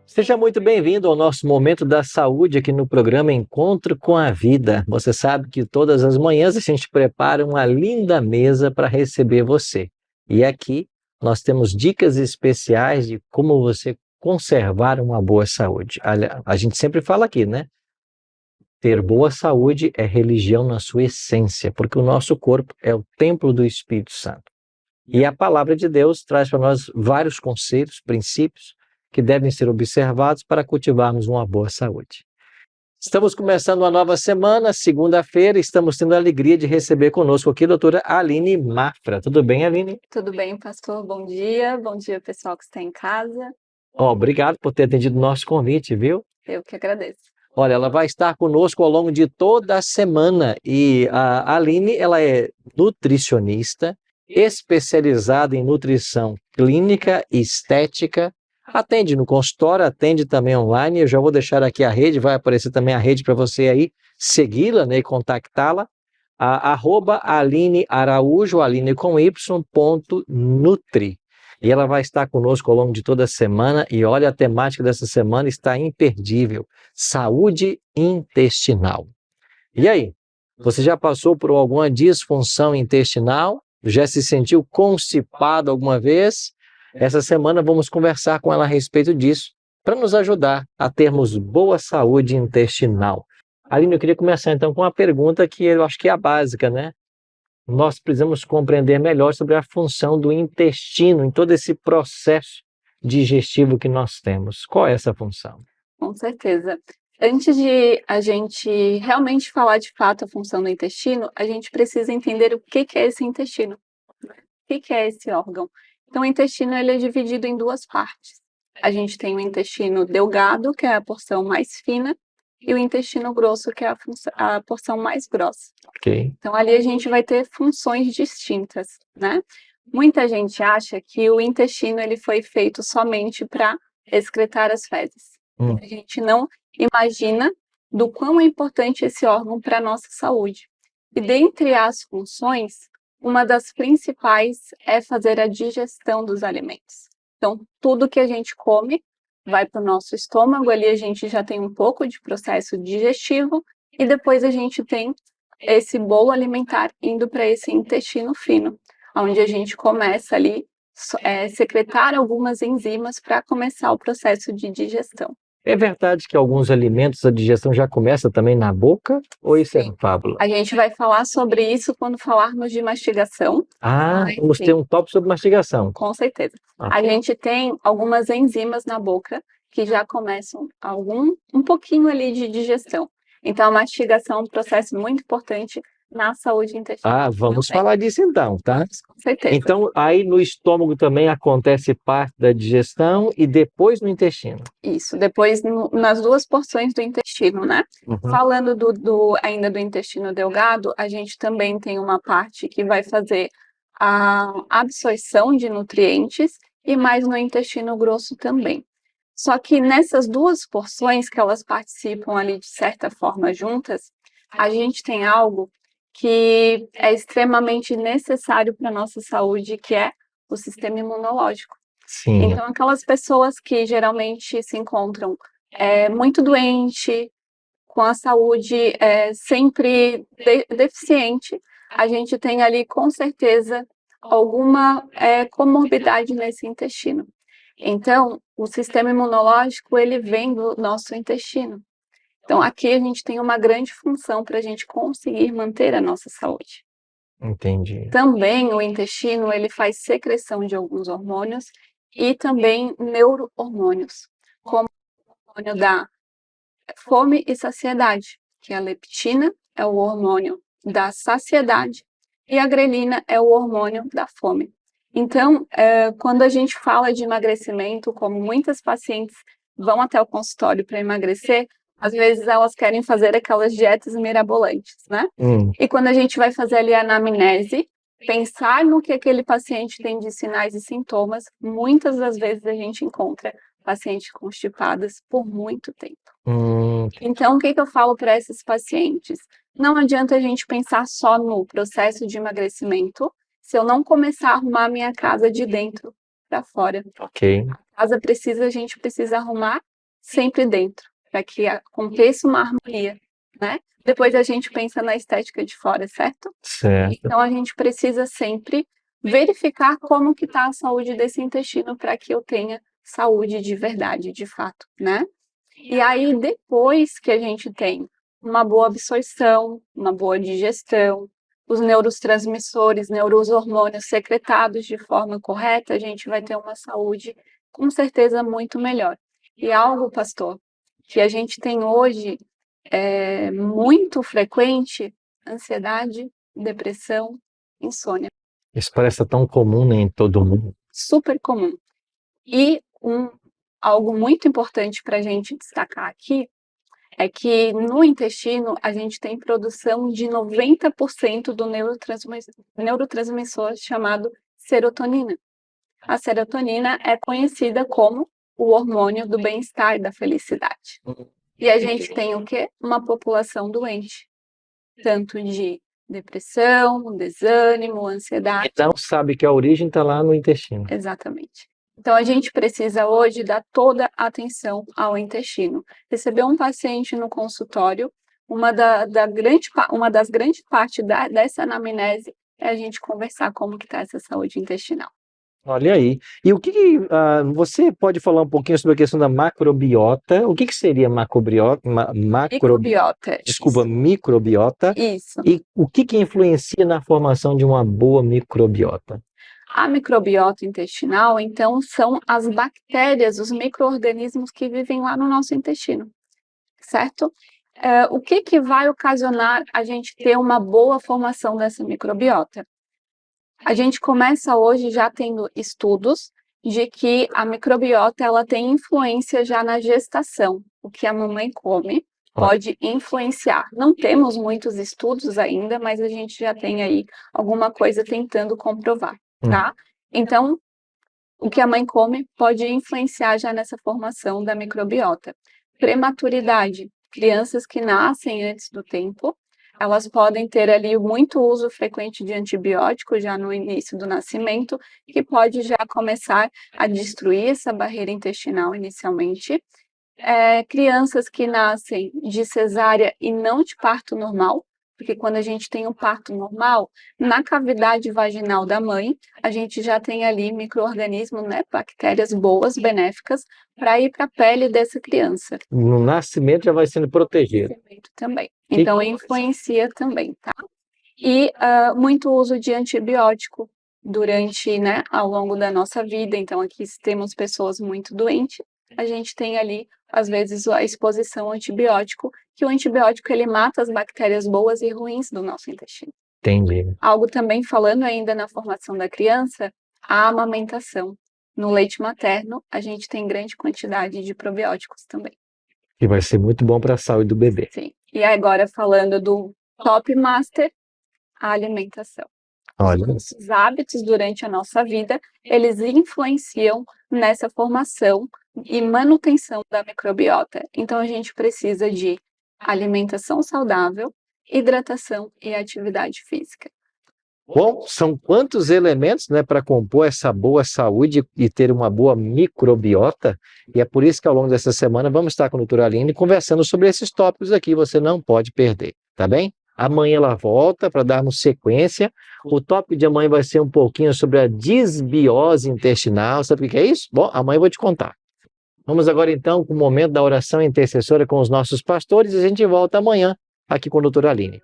Seja muito bem-vindo ao nosso Momento da Saúde aqui no programa Encontro com a Vida. Você sabe que todas as manhãs a gente prepara uma linda mesa para receber você. E aqui nós temos dicas especiais de como você conservar uma boa saúde. A gente sempre fala aqui, né? Ter boa saúde é religião na sua essência, porque o nosso corpo é o templo do Espírito Santo. E a palavra de Deus traz para nós vários conceitos, princípios, que devem ser observados para cultivarmos uma boa saúde. Estamos começando uma nova semana, segunda-feira, estamos tendo a alegria de receber conosco aqui a doutora Aline Mafra. Tudo bem, Aline? Tudo bem, pastor? Bom dia pessoal que está em casa. Obrigado por ter atendido o nosso convite, viu? Eu que agradeço. Olha, ela vai estar conosco ao longo de toda a semana e a Aline, ela é nutricionista, especializada em nutrição clínica e estética, atende no consultório, atende também online. Eu já vou deixar aqui a rede, vai aparecer também a rede para você aí segui-la, né, e contactá-la. @Aline Araújo, Aline com y.nutri. E ela vai estar conosco ao longo de toda a semana. E olha, a temática dessa semana está imperdível: saúde intestinal. E aí, você já passou por alguma disfunção intestinal? Já se sentiu constipado alguma vez? Essa semana vamos conversar com ela a respeito disso, para nos ajudar a termos boa saúde intestinal. Aline, eu queria começar então com uma pergunta que eu acho que é a básica, né? Nós precisamos compreender melhor sobre a função do intestino em todo esse processo digestivo que nós temos. Qual é essa função? Com certeza. Antes de a gente realmente falar de fato a função do intestino, a gente precisa entender o que é esse intestino, o que é esse órgão. Então, o intestino ele é dividido em duas partes. A gente tem o intestino delgado, que é a porção mais fina, e o intestino grosso, que é a porção mais grossa. Ok. Então, ali a gente vai ter funções distintas, né? Muita gente acha que o intestino ele foi feito somente para excretar as fezes. A gente não imagina do quão é importante esse órgão para a nossa saúde. E dentre as funções, uma das principais é fazer a digestão dos alimentos. Então, tudo que a gente come vai para o nosso estômago, ali a gente já tem um pouco de processo digestivo, e depois a gente tem esse bolo alimentar indo para esse intestino fino, onde a gente começa ali secretar algumas enzimas para começar o processo de digestão. É verdade que alguns alimentos a digestão já começa também na boca? Ou isso é Sim. fábula? A gente vai falar sobre isso quando falarmos de mastigação. Vamos ter um tópico sobre mastigação. Com certeza. Ah. A gente tem algumas enzimas na boca que já começam um pouquinho ali de digestão. Então, a mastigação é um processo muito importante na saúde intestinal. Vamos falar disso então, tá? Com certeza. Então, aí no estômago também acontece parte da digestão e depois no intestino. Isso, depois nas duas porções do intestino, né? Uhum. Falando ainda do intestino delgado, a gente também tem uma parte que vai fazer a absorção de nutrientes e mais no intestino grosso também. Só que nessas duas porções que elas participam ali de certa forma juntas, a gente tem algo que é extremamente necessário para a nossa saúde, que é o sistema imunológico. Sim. Então, aquelas pessoas que geralmente se encontram muito doente, com a saúde sempre deficiente, a gente tem ali com certeza alguma comorbidade nesse intestino. Então, o sistema imunológico ele vem do nosso intestino. Então, aqui a gente tem uma grande função para a gente conseguir manter a nossa saúde. Entendi. Também o intestino ele faz secreção de alguns hormônios e também neurohormônios, como o hormônio da fome e saciedade, que a leptina é o hormônio da saciedade e a grelina é o hormônio da fome. Então, quando a gente fala de emagrecimento, como muitas pacientes vão até o consultório para emagrecer, às vezes elas querem fazer aquelas dietas mirabolantes, né? E quando a gente vai fazer ali a anamnese, pensar no que aquele paciente tem de sinais e sintomas, muitas das vezes a gente encontra pacientes constipadas por muito tempo. Então, o que eu falo para esses pacientes? Não adianta a gente pensar só no processo de emagrecimento se eu não começar a arrumar a minha casa de dentro para fora. Ok. A casa a gente precisa arrumar sempre dentro, para que aconteça uma harmonia, né? Depois a gente pensa na estética de fora, certo? Certo. Então a gente precisa sempre verificar como que está a saúde desse intestino para que eu tenha saúde de verdade, de fato, né? E aí depois que a gente tem uma boa absorção, uma boa digestão, os neurotransmissores, neurohormônios secretados de forma correta, a gente vai ter uma saúde com certeza muito melhor. E algo, pastor, que a gente tem hoje muito frequente: ansiedade, depressão, insônia. Isso parece tão comum, né, em todo mundo. Super comum. E algo muito importante para a gente destacar aqui é que no intestino a gente tem produção de 90% do neurotransmissor chamado serotonina. A serotonina é conhecida como o hormônio do bem-estar e da felicidade. E a gente tem o quê? Uma população doente, tanto de depressão, desânimo, ansiedade. Então sabe que a origem está lá no intestino. Exatamente. Então a gente precisa hoje dar toda a atenção ao intestino. Recebeu um paciente no consultório, uma das grandes partes dessa anamnese é a gente conversar como que está essa saúde intestinal. Olha aí. E o que você pode falar um pouquinho sobre a questão da macrobiota? O que seria macrobiota? Microbiota. Desculpa, Isso. microbiota. Isso. E o que influencia na formação de uma boa microbiota? A microbiota intestinal, então, são as bactérias, os micro-organismos que vivem lá no nosso intestino, certo? O que vai ocasionar a gente ter uma boa formação dessa microbiota? A gente começa hoje já tendo estudos de que a microbiota ela tem influência já na gestação. O que a mamãe come pode influenciar. Não temos muitos estudos ainda, mas a gente já tem aí alguma coisa tentando comprovar, tá? Então, o que a mãe come pode influenciar já nessa formação da microbiota. Prematuridade. Crianças que nascem antes do tempo, elas podem ter ali muito uso frequente de antibiótico já no início do nascimento, que pode já começar a destruir essa barreira intestinal inicialmente. Crianças que nascem de cesárea e não de parto normal, porque quando a gente tem um parto normal, na cavidade vaginal da mãe, a gente já tem ali micro-organismos, né, bactérias boas, benéficas, para ir para a pele dessa criança. No nascimento já vai sendo protegido. Também. Então, influencia também, tá? E muito uso de antibiótico durante, né, ao longo da nossa vida. Então, aqui temos pessoas muito doentes, a gente tem ali, às vezes, a exposição ao antibiótico, que o antibiótico ele mata as bactérias boas e ruins do nosso intestino. Entendi. Algo também, falando ainda na formação da criança, a amamentação. No leite materno, a gente tem grande quantidade de probióticos também. Que vai ser muito bom para a saúde do bebê. Sim. E agora, falando do top master, a alimentação. Olha. Os hábitos durante a nossa vida, eles influenciam nessa formação e manutenção da microbiota. Então, a gente precisa de alimentação saudável, hidratação e atividade física. Bom, são quantos elementos, né, para compor essa boa saúde e ter uma boa microbiota? E é por isso que ao longo dessa semana vamos estar com a doutora Aline conversando sobre esses tópicos aqui, você não pode perder, tá bem? Amanhã ela volta para darmos sequência. O tópico de amanhã vai ser um pouquinho sobre a disbiose intestinal. Sabe o que é isso? Bom, amanhã eu vou te contar. Vamos agora então com o momento da oração intercessora com os nossos pastores e a gente volta amanhã aqui com a doutora Aline.